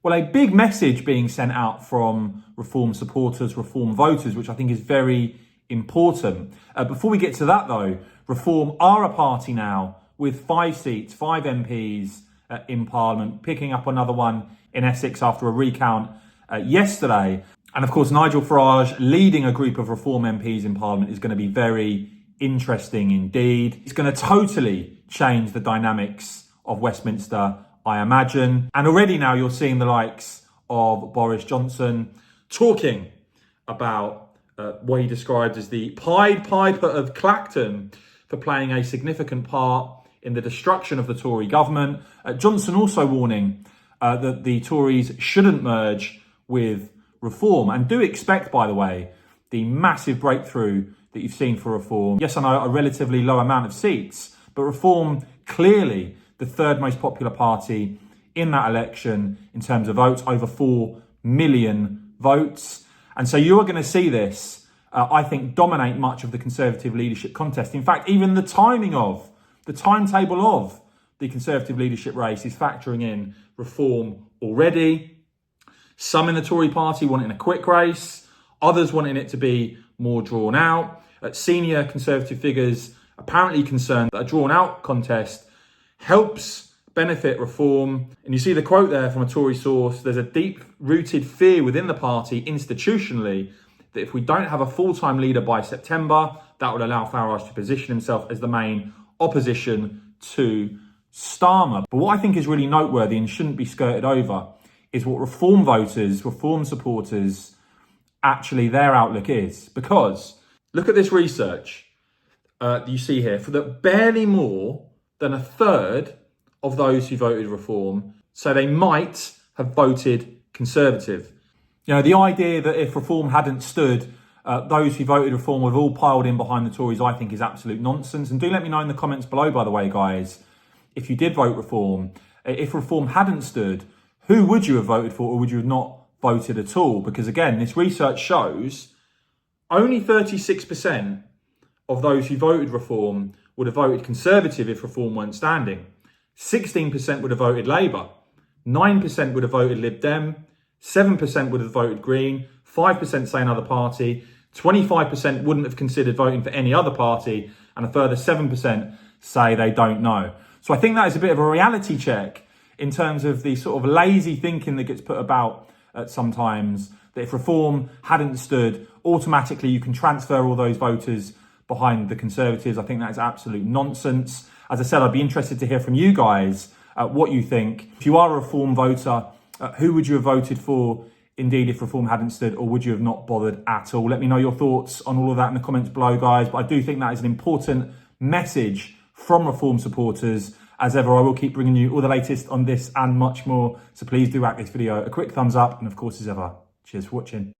Well, a big message being sent out from Reform supporters, Reform voters, which I think is very important. Before we get to that though, Reform are a party now with 5 seats, 5 MPs in Parliament, picking up another one in Essex after a recount yesterday. And of course, Nigel Farage leading a group of Reform MPs in Parliament is going to be very interesting indeed. It's going to totally change the dynamics of Westminster, I imagine. And already now you're seeing the likes of Boris Johnson talking about what he described as the Pied Piper of Clacton for playing a significant part in the destruction of the Tory government. Johnson also warning that the Tories shouldn't merge with Reform. And do expect, by the way, the massive breakthrough that you've seen for Reform. Yes, I know a relatively low amount of seats, but Reform clearly the third most popular party in that election in terms of votes, over 4 million votes. And so you are going to see this, I think, dominate much of the Conservative leadership contest. In fact, even the timetable of the Conservative leadership race is factoring in Reform already. Some in the Tory party wanting a quick race, others wanting it to be more drawn out. Senior Conservative figures apparently concerned that a drawn out contest helps benefit Reform. And you see the quote there from a Tory source: there's a deep-rooted fear within the party institutionally that if we don't have a full-time leader by September, that would allow Farage to position himself as the main opposition to Starmer. But what I think is really noteworthy and shouldn't be skirted over is what Reform voters, Reform supporters, actually their outlook is. Because look at this research you see here. For that barely more than a third of those who voted Reform, so they might have voted Conservative. You know, the idea that if Reform hadn't stood, those who voted Reform would have all piled in behind the Tories, I think is absolute nonsense. And do let me know in the comments below, by the way, guys, if you did vote Reform, if Reform hadn't stood, who would you have voted for, or would you have not voted at all? Because again, this research shows only 36% of those who voted Reform would have voted Conservative if Reform weren't standing. 16% would have voted Labour. 9% would have voted Lib Dem. 7% would have voted Green. 5% say another party. 25% wouldn't have considered voting for any other party. And a further 7% say they don't know. So I think that is a bit of a reality check in terms of the sort of lazy thinking that gets put about sometimes, that if Reform hadn't stood, automatically you can transfer all those voters behind the Conservatives. I think that is absolute nonsense. As I said, I'd be interested to hear from you guys what you think. If you are a Reform voter, who would you have voted for indeed if Reform hadn't stood, or would you have not bothered at all? Let me know your thoughts on all of that in the comments below, guys. But I do think that is an important message from Reform supporters. As ever, I will keep bringing you all the latest on this and much more. So please do whack this video a quick thumbs up. And of course, as ever, cheers for watching.